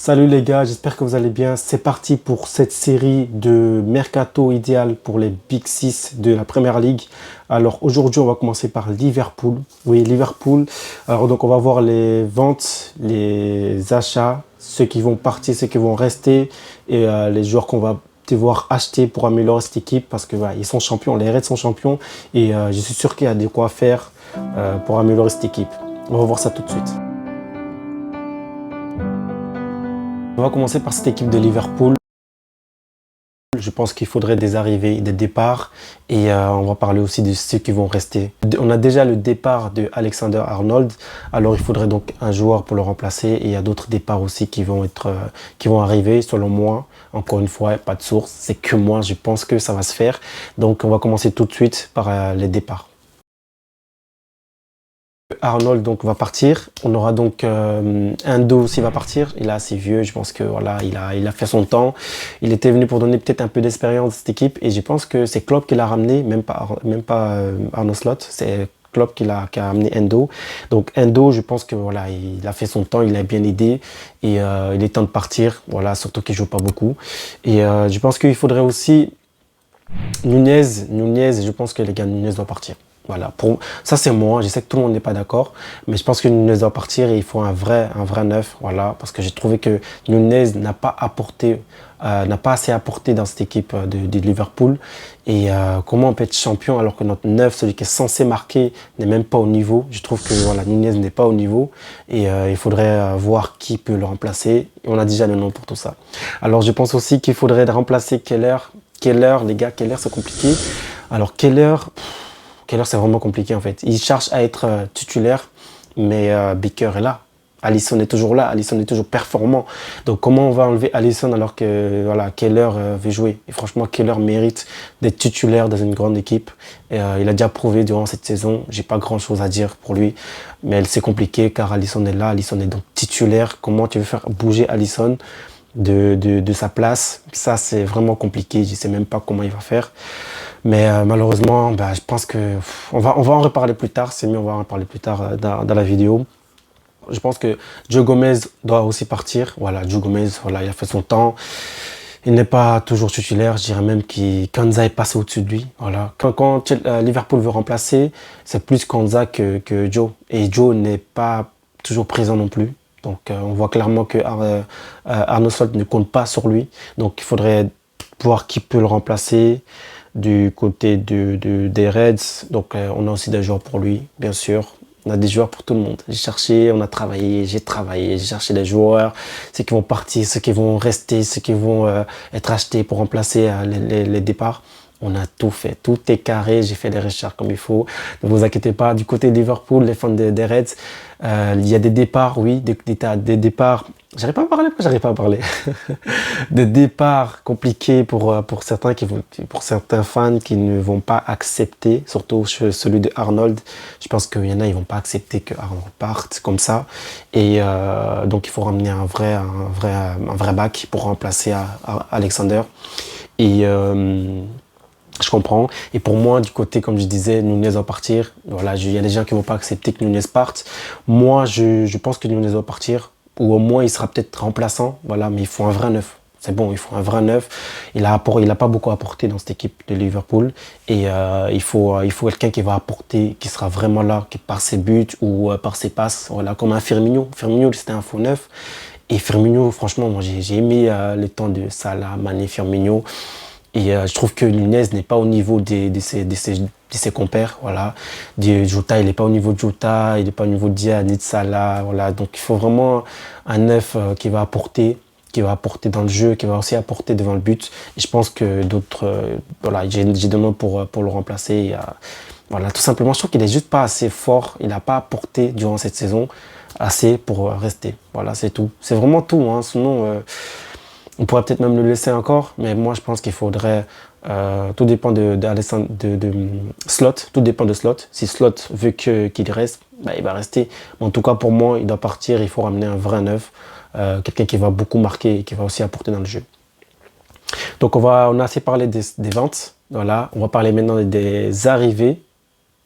Salut les gars, j'espère que vous allez bien. C'est parti pour cette série de Mercato idéal pour les Big 6 de la Premier League. Alors aujourd'hui, on va commencer par Liverpool. Oui, Liverpool. Alors donc on va voir les ventes, les achats, ceux qui vont partir, ceux qui vont rester et les joueurs qu'on va devoir acheter pour améliorer cette équipe parce que voilà, ils sont champions, les Reds sont champions et je suis sûr qu'il y a de quoi faire pour améliorer cette équipe. On va voir ça tout de suite. On va commencer par cette équipe de Liverpool. Je pense qu'il faudrait des arrivées et des départs et on va parler aussi de ceux qui vont rester. On a déjà le départ de Alexander-Arnold, alors il faudrait donc un joueur pour le remplacer et il y a d'autres départs aussi qui vont arriver selon moi. Encore une fois, pas de source, c'est que moi je pense que ça va se faire. Donc on va commencer tout de suite par les départs. Arnold donc va partir. On aura donc Endo aussi va partir. Il est assez vieux. Je pense que voilà, il a fait son temps. Il était venu pour donner peut-être un peu d'expérience à cette équipe. Et je pense que c'est Klopp qui l'a ramené, même pas Arne Slot. C'est Klopp qui a amené Endo. Donc Endo, je pense que voilà, il a fait son temps, il a bien aidé et il est temps de partir. Voilà, surtout qu'il joue pas beaucoup. Et je pense qu'il faudrait aussi Nunez. Je pense que les gars, Nunez doit partir. Voilà, ça c'est moi, je sais que tout le monde n'est pas d'accord, mais je pense que Nunez doit partir et il faut un vrai neuf, voilà, parce que j'ai trouvé que Nunez n'a pas assez apporté dans cette équipe de Liverpool. Et comment on peut être champion alors que notre neuf, celui qui est censé marquer, n'est même pas au niveau. Je trouve que voilà, Nunez n'est pas au niveau et il faudrait voir qui peut le remplacer. Et on a déjà le nom pour tout ça. Alors je pense aussi qu'il faudrait remplacer Keller. Keller, les gars, Keller c'est compliqué. Alors Keller c'est vraiment compliqué en fait. Il cherche à être titulaire, mais Baker est là. Alisson est toujours là, Alisson est toujours performant. Donc comment on va enlever Alisson alors que voilà, Keller veut jouer? Et franchement, Keller mérite d'être titulaire dans une grande équipe. Et, il a déjà prouvé durant cette saison. J'ai pas grand chose à dire pour lui, mais c'est compliqué car Alisson est là, Alisson est donc titulaire. Comment tu veux faire bouger Alisson de sa place? Ça c'est vraiment compliqué, je sais même pas comment il va faire. Mais malheureusement, je pense que on va en reparler plus tard. C'est mieux, on va en reparler plus tard dans la vidéo. Je pense que Joe Gomez doit aussi partir. Voilà, Joe Gomez, voilà, il a fait son temps. Il n'est pas toujours titulaire. Je dirais même qu'Anza est passé au-dessus de lui. Voilà. Quand Liverpool veut remplacer, c'est plus Kanza que Joe. Et Joe n'est pas toujours présent non plus. Donc on voit clairement que Arne Slot ne compte pas sur lui. Donc il faudrait voir qui peut le remplacer. Du côté des Reds, donc on a aussi des joueurs pour lui, bien sûr. On a des joueurs pour tout le monde. J'ai cherché, on a travaillé, j'ai cherché des joueurs, ceux qui vont partir, ceux qui vont rester, ceux qui vont être achetés pour remplacer les départs. On a tout fait, tout est carré, j'ai fait les recherches comme il faut. Ne vous inquiétez pas, du côté de Liverpool, les fans des Reds, il y a des départs, oui, des départs. J'arrive pas à parler, pourquoi j'arrive pas à parler? Des départs compliqués pour pour certains fans qui ne vont pas accepter, surtout celui de Arnold. Je pense qu'il y en a, ils vont pas accepter que Arnold parte comme ça. Et donc il faut ramener un vrai back pour remplacer Alexander. Et je comprends. Et pour moi, du côté, comme je disais, Nunez va partir. Voilà, il y a des gens qui ne vont pas accepter que Nunez parte. Moi, je pense que Nunez va partir. Ou au moins, il sera peut-être remplaçant. Voilà, mais il faut un vrai neuf. C'est bon, il faut un vrai neuf. Il a pas beaucoup apporté dans cette équipe de Liverpool. Et il faut quelqu'un qui va apporter, qui sera vraiment là, qui par ses buts ou par ses passes. Voilà, comme un Firmino. Firmino, c'était un faux neuf. Et Firmino, franchement, moi, j'ai aimé les temps de Salah, Mané, Firmino. Et je trouve que Nunez n'est pas au niveau de ses compères. Voilà. Jota, il n'est pas au niveau de Jota, il n'est pas au niveau de Dia, ni de Salah. Voilà. Donc il faut vraiment un neuf qui va apporter dans le jeu, qui va aussi apporter devant le but. Et je pense que d'autres, voilà, j'ai des noms pour le remplacer. Et, voilà, tout simplement, je trouve qu'il n'est juste pas assez fort. Il n'a pas apporté durant cette saison assez pour rester. Voilà, c'est tout. C'est vraiment tout. Hein. Sinon, on pourrait peut-être même le laisser encore, mais moi je pense qu'il faudrait. Tout dépend de Slot. Tout dépend de Slot. Si Slot veut qu'il reste, il va rester. Mais en tout cas, pour moi, il doit partir. Il faut ramener un vrai neuf. Quelqu'un qui va beaucoup marquer et qui va aussi apporter dans le jeu. Donc on a assez parlé des ventes. Voilà. On va parler maintenant des arrivées.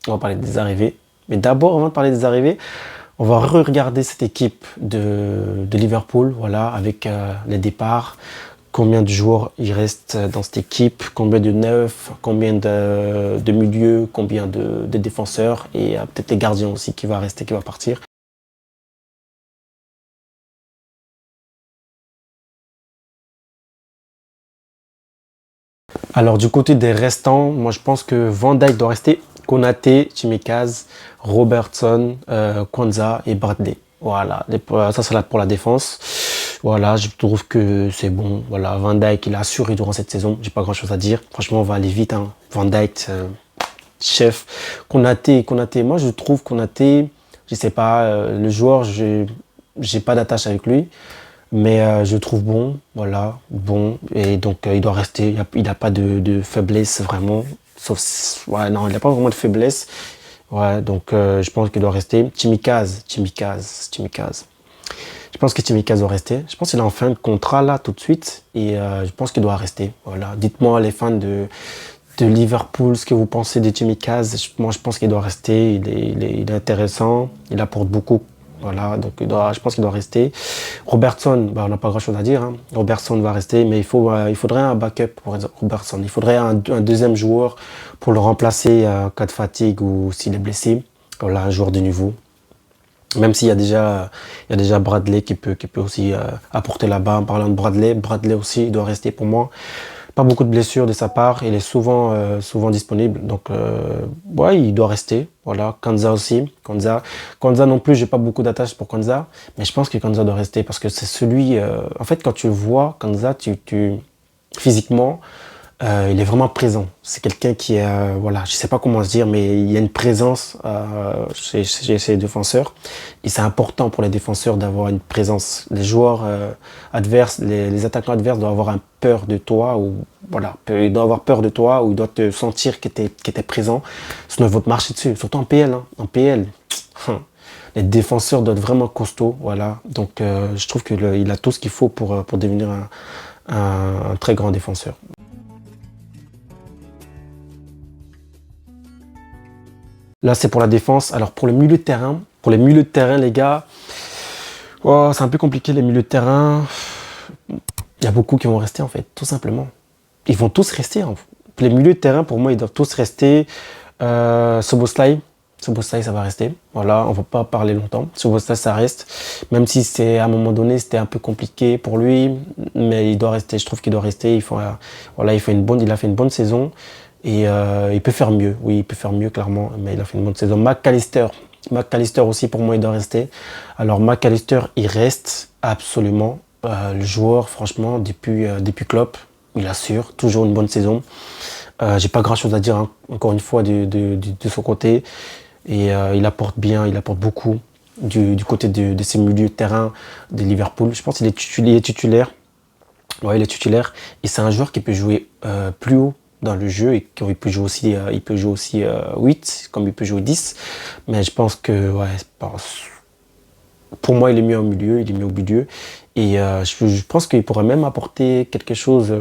On va parler des arrivées. Mais d'abord, avant de parler des arrivées, On va regarder cette équipe de Liverpool, voilà, avec les départs. Combien de joueurs il reste dans cette équipe, combien de neufs, combien de milieux, combien de défenseurs et peut-être les gardiens aussi qui va rester, qui va partir. Alors du côté des restants, moi je pense que Van Dijk doit rester, Konaté, Tsimikas, Robertson, Kwanza et Bradley. Voilà, ça c'est là pour la défense. Voilà, je trouve que c'est bon. Voilà, Van Dijk, il a assuré durant cette saison. J'ai pas grand chose à dire. Franchement, on va aller vite. Hein. Van Dijk, chef. Konaté, moi je trouve Konaté, je sais pas, le joueur, j'ai pas d'attache avec lui. Mais je trouve bon, voilà, bon. Et donc il doit rester. Il n'a pas de faiblesse vraiment. Ouais, non, il n'a pas vraiment de faiblesse. Ouais, donc je pense qu'il doit rester. Tsimikas. Je pense que Tsimikas doit rester. Je pense qu'il est en fin de contrat là tout de suite. Et je pense qu'il doit rester. Voilà. Dites-moi les fans de Liverpool ce que vous pensez de Tsimikas. Moi je pense qu'il doit rester. Il est intéressant. Il apporte beaucoup. Voilà, donc je pense qu'il doit rester. Robertson, bah, on n'a pas grand-chose à dire. Hein. Robertson va rester, mais il faudrait un backup pour Robertson. Il faudrait un deuxième joueur pour le remplacer en cas de fatigue ou s'il est blessé. Voilà, un joueur de niveau. Même s'il y a déjà Bradley qui peut aussi apporter là-bas. En parlant de Bradley aussi, il doit rester pour moi. Pas beaucoup de blessures de sa part, il est souvent disponible, donc ouais, il doit rester. Voilà, Kwanza aussi, Kwanza non plus, j'ai pas beaucoup d'attache pour Kwanza, mais je pense que Kwanza doit rester parce que c'est celui, en fait, quand tu le vois, Kwanza, physiquement, il est vraiment présent. C'est quelqu'un qui est, voilà, je sais pas comment se dire, mais il y a une présence chez ses défenseurs. Et c'est important pour les défenseurs d'avoir une présence. Les joueurs adverses, les attaquants adverses doivent avoir peur de toi ou voilà, ils doivent avoir peur de toi ou ils doivent te sentir que t'es présent. Sinon ils vont te marcher dessus. Surtout en PL, hein. En PL. Les défenseurs doivent être vraiment costauds, voilà. Donc je trouve qu'il a tout ce qu'il faut pour devenir un très grand défenseur. Là, c'est pour la défense. Alors, pour les milieux de terrain, les gars, oh, c'est un peu compliqué, les milieux de terrain. Il y a beaucoup qui vont rester, en fait, tout simplement. Ils vont tous rester. Hein. Les milieux de terrain, pour moi, ils doivent tous rester. Szoboszlai, ça va rester. Voilà, on ne va pas parler longtemps. Szoboszlai, ça reste. Même si à un moment donné, c'était un peu compliqué pour lui. Mais il doit rester. Je trouve qu'il doit rester. Voilà, il a fait une bonne saison. Et il peut faire mieux, oui, il peut faire mieux clairement, mais il a fait une bonne saison. McAllister aussi pour moi il doit rester. Alors McAllister il reste absolument. Le joueur franchement depuis Klopp, il assure toujours une bonne saison. J'ai pas grand chose à dire hein, encore une fois de son côté. Et il apporte bien, il apporte beaucoup du côté de ses milieux de terrain de Liverpool. Je pense qu'il est titulaire. Ouais, il est titulaire. Et c'est un joueur qui peut jouer plus haut dans le jeu et il peut jouer aussi 8 comme il peut jouer 10, mais je pense que ouais, pour moi il est mieux au milieu, et je pense qu'il pourrait même apporter quelque chose,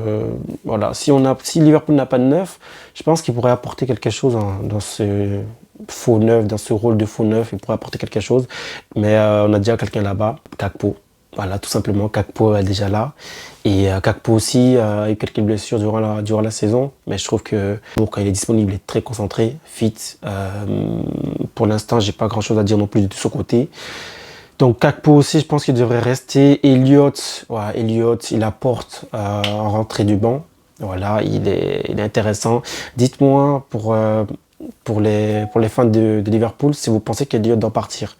voilà, si Liverpool n'a pas de neuf, je pense qu'il pourrait apporter quelque chose dans ce faux neuf, dans ce rôle de faux neuf, il pourrait apporter quelque chose, mais on a déjà quelqu'un là-bas, Gakpo. Voilà, tout simplement, Gakpo est déjà là. Et Gakpo aussi a eu quelques blessures durant la saison. Mais je trouve que quand il est disponible, il est très concentré, fit. Pour l'instant, j'ai pas grand-chose à dire non plus de son côté. Donc Gakpo aussi, je pense qu'il devrait rester. Elliott, il apporte en rentrée du banc. Voilà, il est intéressant. Dites-moi pour les fans de Liverpool si vous pensez qu'Elliott doit partir.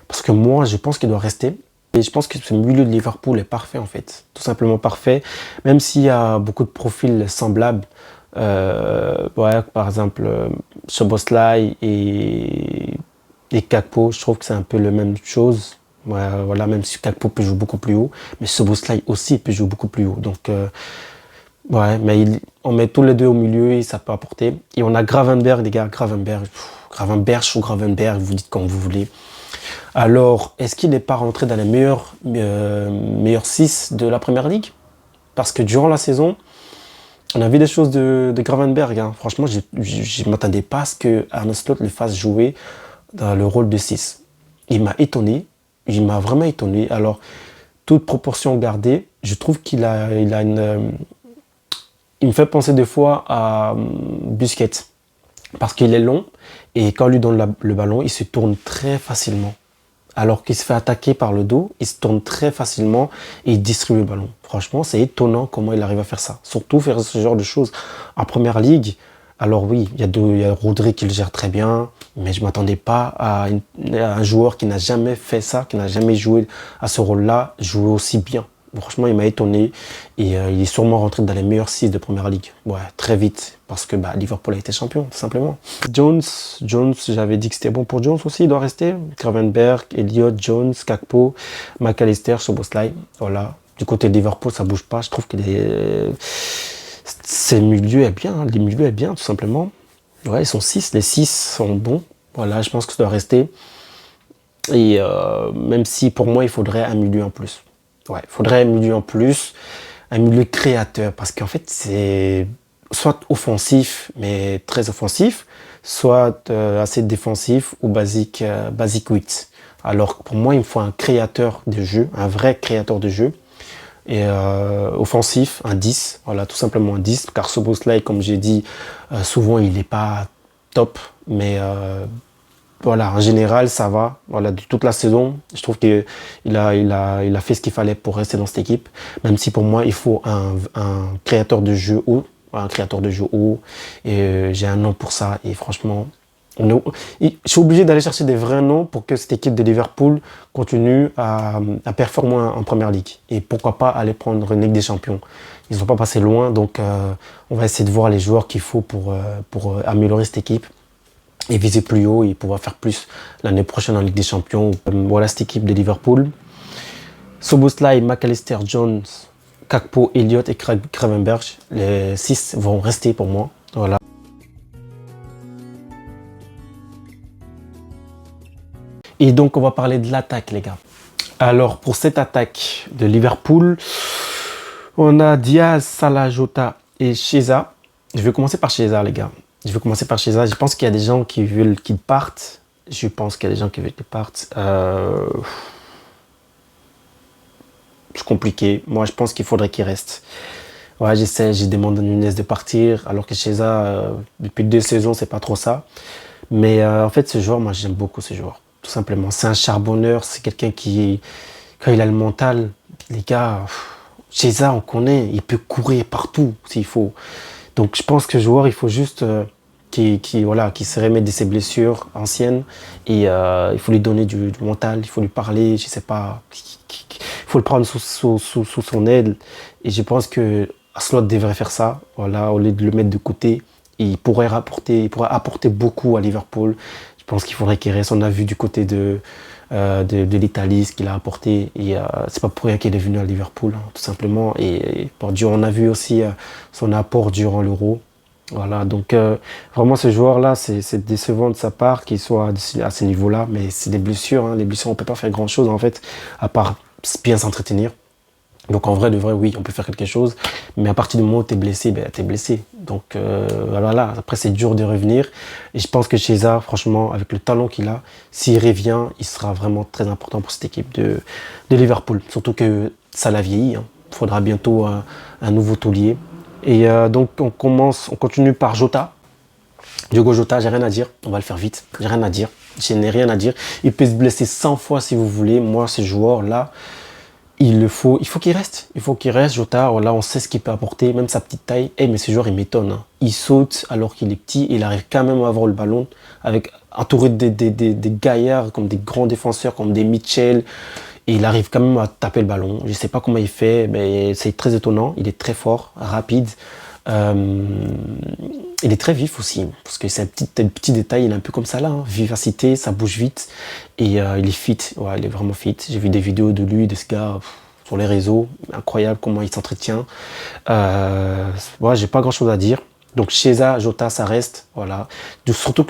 Parce que moi, je pense qu'il doit rester. Et je pense que ce milieu de Liverpool est parfait en fait, tout simplement parfait, même s'il y a beaucoup de profils semblables, ouais, par exemple Szoboszlai et Gakpo, je trouve que c'est un peu la même chose, ouais, voilà, même si Gakpo peut jouer beaucoup plus haut, mais Szoboszlai aussi peut jouer beaucoup plus haut, donc ouais, mais on met tous les deux au milieu et ça peut apporter, et on a Gravenberch, les gars, Gravenberch ou Gravenberch, vous dites comme vous voulez. Alors, est-ce qu'il n'est pas rentré dans les meilleurs 6 de la Première Ligue? Parce que durant la saison, on a vu des choses de Gravenberch. Hein. Franchement, je ne m'attendais pas à ce que Arne Slot le fasse jouer dans le rôle de 6. il m'a étonné. Il m'a vraiment étonné. Alors, toute proportion gardée, je trouve il a il me fait penser des fois à Busquets. Parce qu'il est long et quand on lui donne le ballon, il se tourne très facilement. Alors qu'il se fait attaquer par le dos, il se tourne très facilement et il distribue le ballon. Franchement, c'est étonnant comment il arrive à faire ça. Surtout faire ce genre de choses en première ligue. Alors oui, il y a Rodri qui le gère très bien, mais je ne m'attendais pas à un joueur qui n'a jamais fait ça, qui n'a jamais joué à ce rôle-là, jouer aussi bien. Franchement, il m'a étonné et il est sûrement rentré dans les meilleurs 6 de première ligue. Ouais, très vite, parce que Liverpool a été champion, tout simplement. Jones, j'avais dit que c'était bon pour Jones aussi, il doit rester. Gravenberch, Elliott, Jones, Gakpo, McAllister, Szoboszlai. Voilà. Du côté de Liverpool, ça bouge pas. Je trouve que le milieu est bien, les milieux est bien, tout simplement. Ouais, ils sont 6, les 6 sont bons. Voilà, je pense que ça doit rester. Et même si pour moi, il faudrait un milieu en plus. Ouais, il faudrait un milieu en plus, un milieu créateur, parce qu'en fait, c'est soit offensif, mais très offensif, soit assez défensif ou basique 8. Alors pour moi, il me faut un créateur de jeu, un vrai créateur de jeu, et offensif, un 10, voilà, tout simplement un 10, car Szoboszlai, comme j'ai dit, souvent il n'est pas top, mais voilà, en général, ça va. Voilà, de toute la saison, je trouve qu'il a fait ce qu'il fallait pour rester dans cette équipe. Même si pour moi, il faut un créateur de jeu haut. Un créateur de jeu haut. Et j'ai un nom pour ça. Et franchement, je suis obligé d'aller chercher des vrais noms pour que cette équipe de Liverpool continue à performer en Première Ligue. Et pourquoi pas aller prendre une Ligue des Champions. Ils n'ont pas passé loin, donc on va essayer de voir les joueurs qu'il faut pour améliorer cette équipe et viser plus haut et pouvoir faire plus l'année prochaine en Ligue des Champions. Voilà cette équipe de Liverpool. Szoboszlai, McAllister, Jones, Gakpo, Elliott et Gravenberch. Les 6 vont rester pour moi. Voilà. Et donc on va parler de l'attaque, les gars. Alors pour cette attaque de Liverpool, on a Diaz, Salah, Jota et Chiesa. Je vais commencer par Chiesa, les gars. Je pense qu'il y a des gens qui veulent qu'il parte. C'est compliqué. Moi, je pense qu'il faudrait qu'il reste. Ouais, j'ai demandé à Nunez de partir, alors que Chiesa, depuis 2 saisons, c'est pas trop ça. Mais en fait, ce joueur, moi, j'aime beaucoup ce joueur. Tout simplement. C'est un charbonneur. C'est quelqu'un qui, quand il a le mental, les gars, Chiesa, on connaît, il peut courir partout s'il faut. Donc, je pense que ce joueur, il faut juste qui se remette de ses blessures anciennes et il faut lui donner du mental, il faut lui parler, je sais pas, il faut le prendre sous son aile. Et je pense que Slot devrait faire ça, voilà, au lieu de le mettre de côté. Il pourrait apporter beaucoup à Liverpool. Je pense qu'il faudrait qu'il reste. On a vu du côté de l'Italie ce qu'il a apporté et c'est pas pour rien qu'il est venu à Liverpool, hein, tout simplement. Et on a vu aussi son apport durant l'Euro. Voilà, donc vraiment ce joueur-là, c'est décevant de sa part qu'il soit à ce niveau-là, mais c'est des blessures, hein. Les blessures, on peut pas faire grand-chose en fait, à part bien s'entretenir. Donc en vrai, de vrai, oui, on peut faire quelque chose, mais à partir du moment où tu es blessé, tu es blessé. Donc voilà, après c'est dur de revenir. Et je pense que Chiesa, franchement, avec le talent qu'il a, s'il revient, il sera vraiment très important pour cette équipe de Liverpool. Surtout que ça l'a vieilli, hein. Il faudra bientôt un nouveau taulier. Et donc on continue par Jota. Diogo Jota, j'ai rien à dire, on va le faire vite, j'ai rien à dire, je n'ai rien à dire. Il peut se blesser 100 fois si vous voulez. Moi, ce joueur-là, il faut qu'il reste. Il faut qu'il reste, Jota. Là, on sait ce qu'il peut apporter, même sa petite taille. Mais ce joueur, il m'étonne, hein. Il saute alors qu'il est petit et il arrive quand même à avoir le ballon entouré des gaillards comme des grands défenseurs, comme des Mitchell. Et il arrive quand même à taper le ballon. Je ne sais pas comment il fait, mais c'est très étonnant. Il est très fort, rapide. Il est très vif aussi, parce que c'est un petit détail, il est un peu comme ça là, hein. Vivacité, ça bouge vite. Et il est fit, ouais, il est vraiment fit. J'ai vu des vidéos de lui, de ce gars, sur les réseaux. Incroyable comment il s'entretient. Ouais, j'ai pas grand chose à dire. Donc Chiesa, Jota, ça reste, voilà. Surtout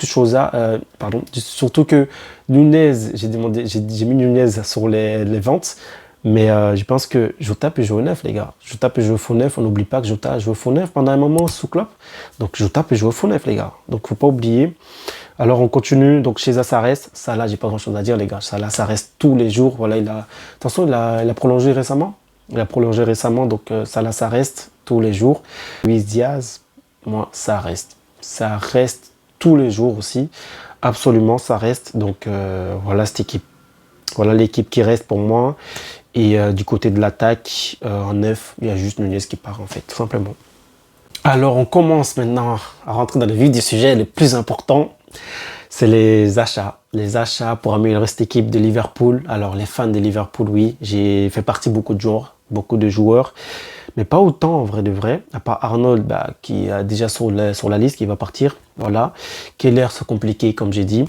que Nunez, j'ai mis Nunez sur les ventes, mais je pense que Jota peut jouer au neuf, les gars. Jota peut jouer au faux neuf, on n'oublie pas que Jota joue au faux neuf pendant un moment sous Klopp. Donc Jota peut jouer au faux neuf, les gars. Donc faut pas oublier. Alors on continue, donc chez ça reste. Ça là, j'ai pas grand chose à dire les gars. Ça là, ça reste tous les jours. Voilà, attention, il a prolongé récemment. Il a prolongé récemment, donc ça là, ça reste tous les jours. Luis Diaz, moi, ça reste. Ça reste tous les jours aussi. Absolument, ça reste. Donc voilà cette équipe. Voilà l'équipe qui reste pour moi. Et du côté de l'attaque, en neuf, il y a juste Nunez qui part en fait, tout simplement. Alors on commence maintenant à rentrer dans le vif du sujet. Le plus important, c'est les achats. Les achats pour améliorer cette équipe de Liverpool. Alors les fans de Liverpool, oui, j'ai fait partie beaucoup de joueurs, mais pas autant en vrai de vrai. À part Arnold, qui est déjà sur la liste, qui va partir. Voilà. Keller, c'est compliqué comme j'ai dit.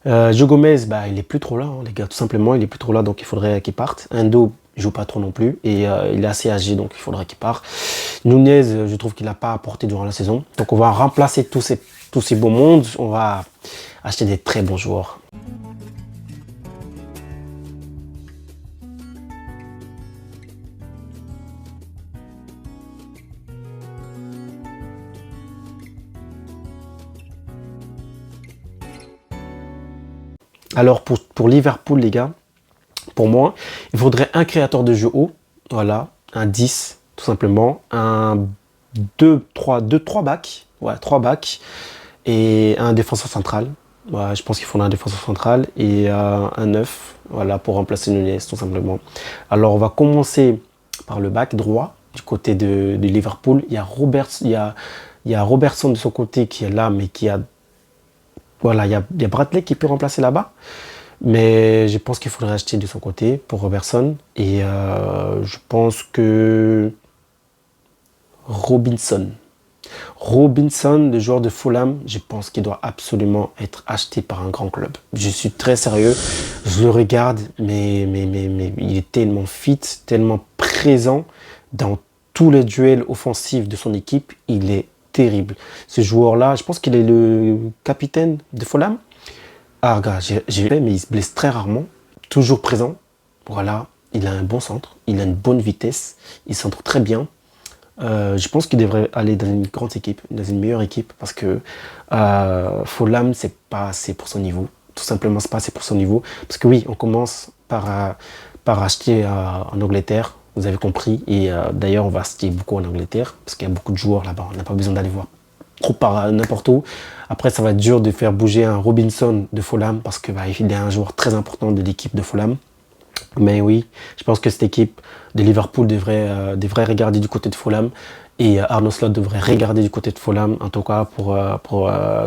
Joe Gomez, il est plus trop là, hein, les gars, tout simplement, il est plus trop là, donc il faudrait qu'il parte. Endo, il joue pas trop non plus, et il est assez âgé, donc il faudrait qu'il parte. Nunez, je trouve qu'il n'a pas apporté durant la saison, donc on va remplacer tous ces beaux mondes, on va acheter des très bons joueurs. Alors pour Liverpool, les gars, pour moi, il faudrait un créateur de jeu haut, voilà, un 10 tout simplement, un 2-3 backs, ouais, 3 backs, et un défenseur central. Ouais, je pense qu'il faudra un défenseur central et un 9, voilà, pour remplacer Nunez tout simplement. Alors on va commencer par le back droit du côté de Liverpool. Il y a Robertson de son côté qui est là, mais voilà, il y a Bradley qui peut remplacer là-bas. Mais je pense qu'il faudrait acheter de son côté pour Robertson. Et je pense que Robinson. Robinson, le joueur de Fulham, je pense qu'il doit absolument être acheté par un grand club. Je suis très sérieux. Je le regarde, mais il est tellement fit, tellement présent dans tous les duels offensifs de son équipe. Il est terrible. Ce joueur-là, je pense qu'il est le capitaine de Fulham. Ah, regarde, mais il se blesse très rarement, toujours présent. Voilà, il a un bon centre, il a une bonne vitesse, il centre très bien. Je pense qu'il devrait aller dans une grande équipe, dans une meilleure équipe, parce que Fulham, c'est pas assez pour son niveau. Tout simplement, c'est pas assez pour son niveau. Parce que oui, on commence par acheter en Angleterre, vous avez compris. Et d'ailleurs, on va acheter beaucoup en Angleterre, parce qu'il y a beaucoup de joueurs là-bas. On n'a pas besoin d'aller voir trop par n'importe où. Après, ça va être dur de faire bouger un Robinson de Fulham parce que il est un joueur très important de l'équipe de Fulham. Mais oui, je pense que cette équipe de Liverpool devrait regarder du côté de Fulham et Arne Slot devrait regarder du côté de Fulham, en tout cas pour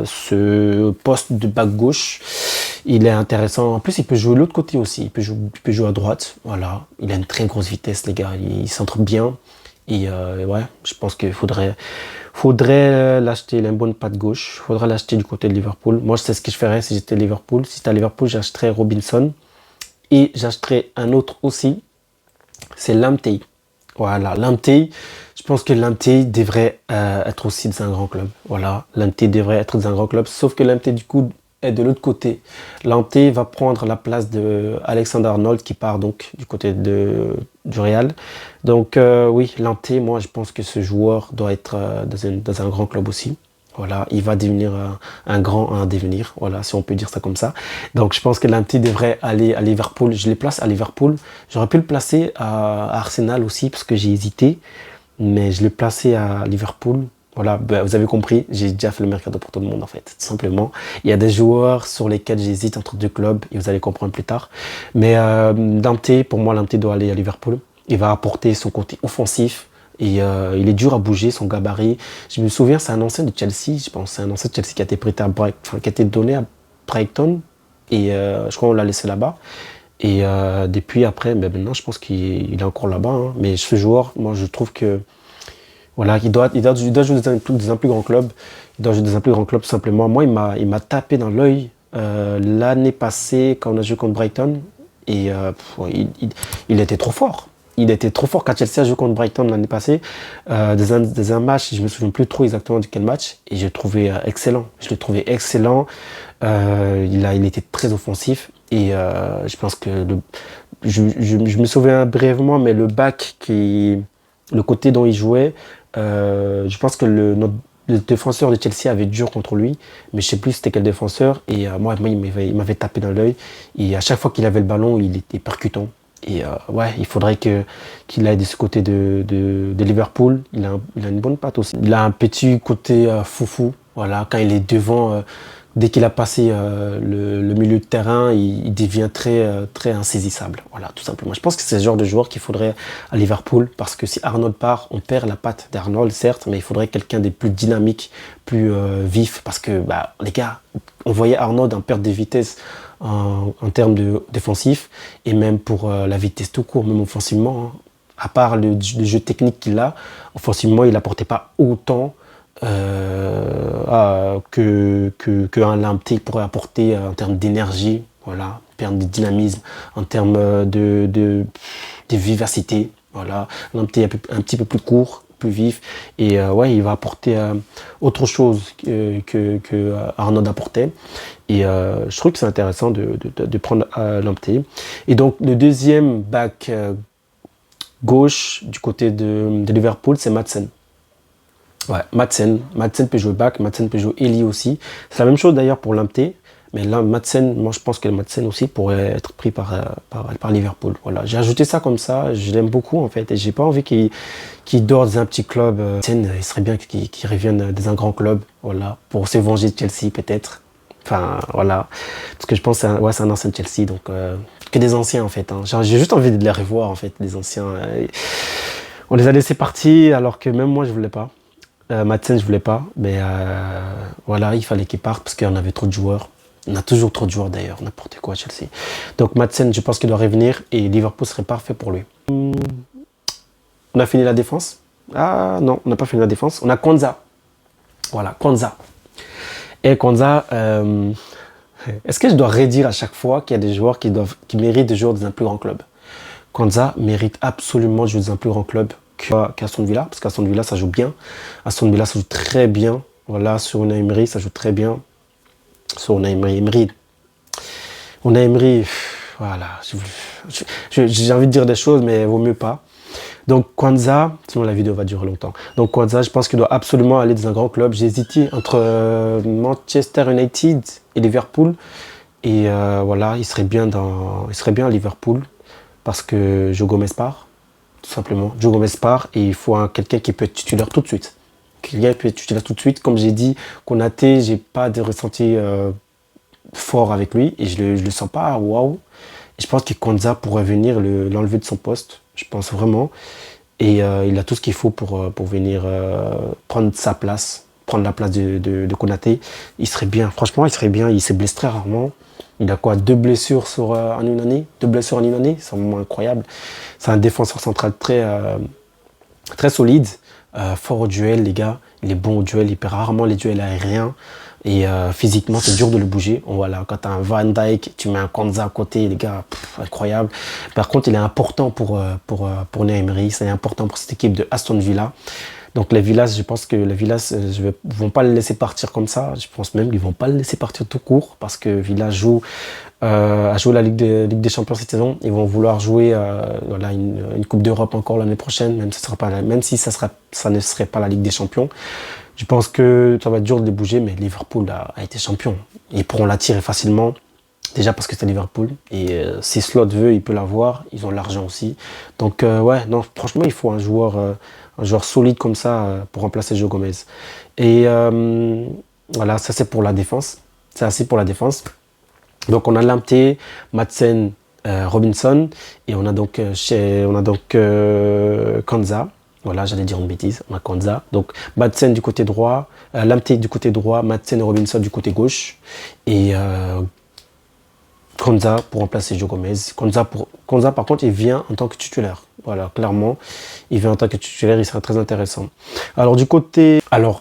ce poste de back gauche. Il est intéressant. En plus, il peut jouer de l'autre côté aussi. Il peut jouer à droite. Voilà. Il a une très grosse vitesse, les gars. Il centre bien. Et ouais, je pense qu'il faudrait l'acheter. Il a une bonne patte gauche. Il faudrait l'acheter du côté de Liverpool. Moi, je sais ce que je ferais si j'étais Liverpool. Si j'étais à Liverpool, j'achèterais Robinson. Et j'achèterais un autre aussi. C'est Lamptey. Voilà, Lamptey. Je pense que Lamptey devrait être aussi dans un grand club. Voilà, Lamptey devrait être dans un grand club. Sauf que Lamptey, du coup, est de l'autre côté. Lamptey va prendre la place de Alexander-Arnold qui part donc du côté du Real. Donc oui, Lamptey, moi je pense que ce joueur doit être dans un grand club aussi. Voilà, il va devenir un grand à devenir, voilà, si on peut dire ça comme ça. Donc je pense que Lamptey devrait aller à Liverpool. Je les place à Liverpool. J'aurais pu le placer à Arsenal aussi parce que j'ai hésité, mais je l'ai placé à Liverpool. Voilà, vous avez compris, j'ai déjà fait le mercato pour tout le monde en fait, tout simplement. Il y a des joueurs sur lesquels j'hésite entre deux clubs et vous allez comprendre plus tard. Mais Lamptey, pour moi, Lamptey doit aller à Liverpool. Il va apporter son côté offensif et il est dur à bouger, son gabarit. Je me souviens, c'est un ancien de Chelsea, je pense, c'est un ancien de Chelsea qui a été prêté qui a été donné à Brighton et je crois qu'on l'a laissé là-bas. Et depuis après, maintenant, je pense qu'il est encore là-bas. Hein. Mais ce joueur, moi, je trouve que voilà, il doit jouer dans un plus grand club. Il doit jouer dans un plus grand club tout simplement. Moi, il m'a tapé dans l'œil l'année passée quand on a joué contre Brighton. Et il était trop fort. Il était trop fort quand Chelsea a joué contre Brighton l'année passée. Dans un match, je ne me souviens plus trop exactement de quel match. Et je l'ai trouvé excellent. Je l'ai trouvé excellent. Il était très offensif. Et je pense que je me souviens brièvement, mais le côté dont il jouait, je pense que le défenseur de Chelsea avait dur contre lui, mais je sais plus c'était quel défenseur. Et moi, il m'avait tapé dans l'œil. Et à chaque fois qu'il avait le ballon, il était percutant. Et ouais, il faudrait qu'il aille de ce côté de Liverpool. Il a une bonne patte aussi. Il a un petit côté foufou. Voilà, quand il est devant, dès qu'il a passé le milieu de terrain, il devient très insaisissable. Voilà, tout simplement. Je pense que c'est ce genre de joueur qu'il faudrait à Liverpool, parce que si Arnold part, on perd la patte d'Arnold, certes, mais il faudrait quelqu'un de plus dynamique, plus vif, parce que bah, les gars, on voyait Arnold en perte de vitesse en termes défensifs, et même pour la vitesse tout court, même offensivement, hein. À part le jeu technique qu'il a, offensivement, il n'apportait pas autant qu'un Lamptey pourrait apporter en termes d'énergie, voilà, en termes de dynamisme, en termes de vivacité. Voilà. Lamptey est un petit peu plus court, plus vif, et ouais, il va apporter autre chose que Arnold apportait. Et je trouve que c'est intéressant de prendre Lamptey. Et donc le deuxième back gauche du côté de Liverpool, c'est Maatsen. Ouais, Maatsen peut jouer back, Maatsen peut jouer ailier aussi. C'est la même chose d'ailleurs pour Lamptey, mais là, Maatsen, moi je pense que Maatsen aussi pourrait être pris par Liverpool. Voilà, j'ai ajouté ça comme ça, je l'aime beaucoup en fait, et j'ai pas envie qu'il dort dans un petit club. Maatsen, il serait bien qu'il revienne dans un grand club, voilà, pour se venger de Chelsea peut-être. Enfin, voilà, parce que je pense que c'est un ancien Chelsea, donc que des anciens en fait. Hein. J'ai juste envie de les revoir en fait, les anciens. On les a laissés partir alors que même moi je voulais pas. Maatsen, je voulais pas, mais voilà, il fallait qu'il parte parce qu'il y en avait trop de joueurs. On a toujours trop de joueurs d'ailleurs, n'importe quoi à Chelsea. Donc Maatsen, je pense qu'il doit revenir et Liverpool serait parfait pour lui. On a fini la défense. Ah non, on n'a pas fini la défense. On a Konsa. Voilà, Konsa. Et Konsa, est-ce que je dois redire à chaque fois qu'il y a des joueurs qui méritent de jouer dans un plus grand club? Konsa mérite absolument de jouer dans un plus grand club qu'Aston Villa, parce qu'Aston Villa ça joue bien. Aston Villa ça joue très bien. Voilà, sur Unai Emery ça joue très bien. Sur Unai Emery. Unai Emery, voilà. J'ai envie de dire des choses, mais il vaut mieux pas. Donc Konsa, sinon la vidéo va durer longtemps. Donc Konsa, je pense qu'il doit absolument aller dans un grand club. J'ai hésité entre Manchester United et Liverpool. Et voilà, il serait bien à Liverpool parce que Joe Gomez part. Tout simplement. Joe Gomez part et il faut quelqu'un qui peut être titulaire tout de suite. Quelqu'un qui peut être titulaire tout de suite. Comme j'ai dit, Konaté, j'ai pas de ressenti fort avec lui et je le sens pas waouh. Je pense que Konsa pourrait venir l'enlever de son poste. Je pense vraiment. Et il a tout ce qu'il faut pour venir prendre sa place, prendre la place de Konaté. Il serait bien. Franchement, il serait bien. Il se blesse très rarement. Il a quoi? 2 blessures en une année? 2 blessures en une année? C'est vraiment incroyable. C'est un défenseur central très solide, fort au duel, les gars. Il est bon au duel, il perd rarement les duels aériens. Et physiquement, c'est dur de le bouger. Voilà, quand tu as un Van Dijk, tu mets un Konsa à côté, les gars, incroyable. Par contre, il est important pour Unai Emery, c'est important pour cette équipe de Aston Villa. Donc les Villas, je pense que les Villas ne vont pas le laisser partir comme ça. Je pense même qu'ils ne vont pas le laisser partir tout court parce que Villa a joué la Ligue des Champions cette saison. Ils vont vouloir jouer voilà, une Coupe d'Europe encore l'année prochaine, même si ça ne serait pas la Ligue des Champions. Je pense que ça va être dur de les bouger, mais Liverpool a été champion. Ils pourront l'attirer facilement. Déjà parce que c'est Liverpool. Et si Slot veut, il peut l'avoir. Ils ont l'argent aussi. Donc ouais, non, franchement, il faut un joueur solide comme ça pour remplacer Joe Gomez. Et voilà, ça c'est pour la défense. C'est assez pour la défense. Donc on a Lamptey, Maatsen, Robinson. Et on a donc Konsa. Voilà, j'allais dire une bêtise, on a Konsa. Donc Maatsen du côté droit, Lamptey du côté droit, Maatsen et Robinson du côté gauche. Et Konsa pour remplacer Joe Gomez. Konsa, par contre, il vient en tant que titulaire. Voilà, clairement, il vient en tant que titulaire, il sera très intéressant. Alors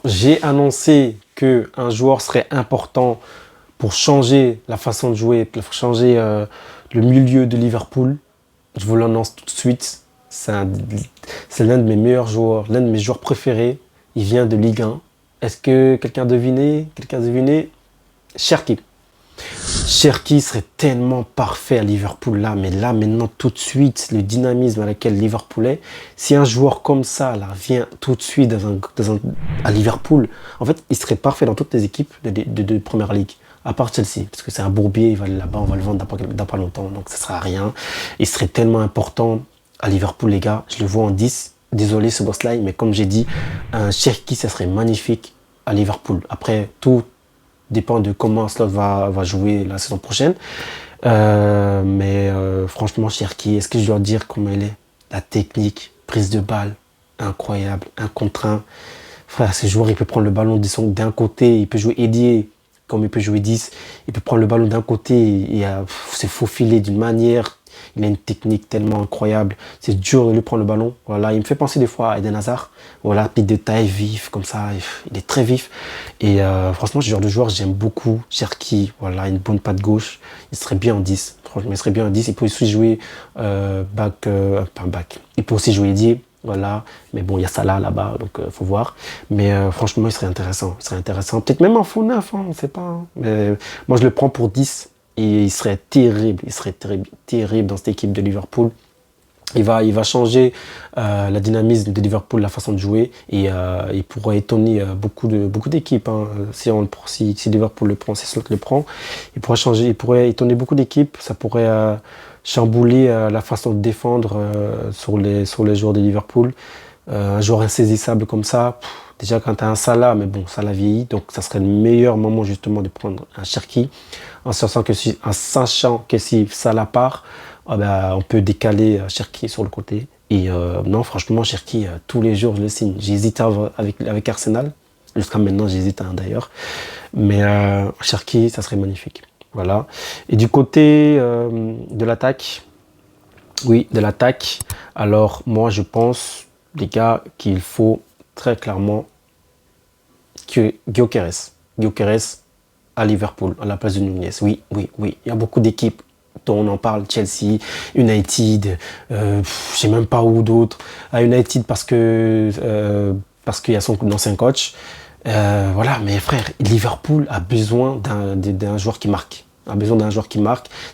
j'ai annoncé qu'un joueur serait important pour changer la façon de jouer, pour changer le milieu de Liverpool. Je vous l'annonce tout de suite. C'est l'un de mes meilleurs joueurs, l'un de mes joueurs préférés. Il vient de Ligue 1. Est-ce que quelqu'un a deviné? Cherki. Cherki serait tellement parfait à Liverpool là, mais là maintenant tout de suite, le dynamisme à laquelle Liverpool est, si un joueur comme ça là vient tout de suite à Liverpool, en fait il serait parfait dans toutes les équipes de Première Ligue, à part Chelsea, parce que c'est un bourbier, il va aller là-bas, on va le vendre dans pas longtemps, donc ça sera à rien. Il serait tellement important à Liverpool les gars, je le vois en 10, désolé ce boss là, mais comme j'ai dit, un Cherki ça serait magnifique à Liverpool. Après tout dépend de comment Slot va jouer la saison prochaine. Franchement, Cherki, est-ce que je dois dire comment il est? La technique, prise de balle, incroyable, un contre un. Frère, ce joueur, il peut prendre le ballon d'un côté, il peut jouer ailier, comme il peut jouer 10. Il peut prendre le ballon d'un côté et se faufiler d'une manière. Il a une technique tellement incroyable. C'est dur de lui prendre le ballon. Voilà, il me fait penser des fois à Eden Hazard. Voilà, pied de taille, vif, comme ça. Il est très vif. Et franchement, ce genre de joueur, j'aime beaucoup. Cherki, voilà, une bonne patte gauche. Il serait bien en 10. Franchement, il serait bien en 10. Il peut aussi jouer Il peut aussi jouer ailier. Voilà, mais bon, il y a Salah là-bas, donc faut voir. Mais franchement, il serait intéressant. Il serait intéressant. Peut-être même en faux neuf, hein, on ne sait pas. Hein. Mais moi, je le prends pour 10. Et il serait terrible dans cette équipe de Liverpool. Il va changer la dynamisme de Liverpool, la façon de jouer, et il pourrait étonner beaucoup d'équipes. Hein. Si Liverpool le prend, si Slot le prend, il pourrait étonner beaucoup d'équipes. Ça pourrait chambouler la façon de défendre sur les joueurs de Liverpool. Un joueur insaisissable comme ça, déjà quand tu as un Salah, mais bon, Salah vieillit, donc ça serait le meilleur moment justement de prendre un Cherki, en sachant que si Salah part, on peut décaler Cherki sur le côté. Et non, franchement, Cherki, tous les jours, je le signe. J'ai hésité avec Arsenal, jusqu'à maintenant, j'hésite d'ailleurs. Mais Cherki, ça serait magnifique. Voilà. Et du côté de l'attaque, alors moi, je pense, les gars, qu'il faut très clairement que Gyökeres à Liverpool, à la place de Nunez. Oui. Il y a beaucoup d'équipes dont on en parle, Chelsea, United, je sais même pas où d'autres. À United parce qu'il y a son ancien coach. Voilà, mais frère, Liverpool a besoin d'un joueur qui marque.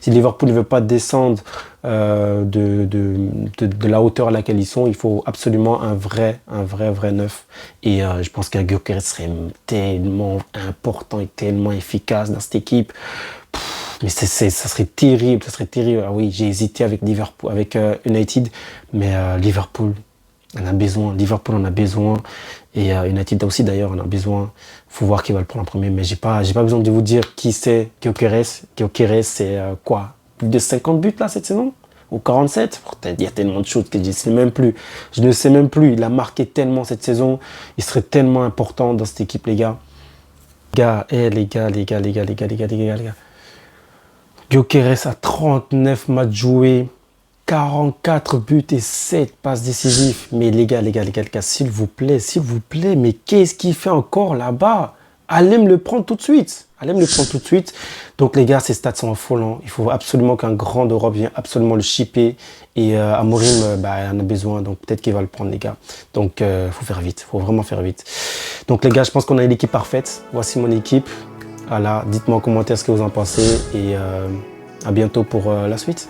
Si Liverpool ne veut pas descendre de la hauteur à laquelle ils sont, il faut absolument un vrai neuf. Et je pense qu'un Gyökeres serait tellement important et tellement efficace dans cette équipe. Mais ça serait terrible. Ah oui, j'ai hésité avec Liverpool, avec United, mais Liverpool en a besoin. Et United aussi d'ailleurs en a besoin. Faut voir qui va le prendre en premier, mais j'ai pas besoin de vous dire qui c'est Gyökeres. Gyökeres, c'est quoi? Plus de 50 buts là cette saison? Ou 47? Il y a tellement de choses que je ne sais même plus. Il a marqué tellement cette saison. Il serait tellement important dans cette équipe, les gars. Les gars. Gyökeres a 39 matchs joués, 44 buts et 7 passes décisives. Mais les gars, s'il vous plaît, mais qu'est-ce qu'il fait encore là-bas? Allez me le prendre tout de suite. Donc les gars, ces stats sont affolants. Il faut absolument qu'un grand d'Europe vienne absolument le shipper. Et Amorim, il en a besoin. Donc peut-être qu'il va le prendre, les gars. Donc faut vraiment faire vite. Donc les gars, je pense qu'on a l'équipe parfaite. Voici mon équipe. Voilà, dites-moi en commentaire ce que vous en pensez. Et à bientôt pour la suite.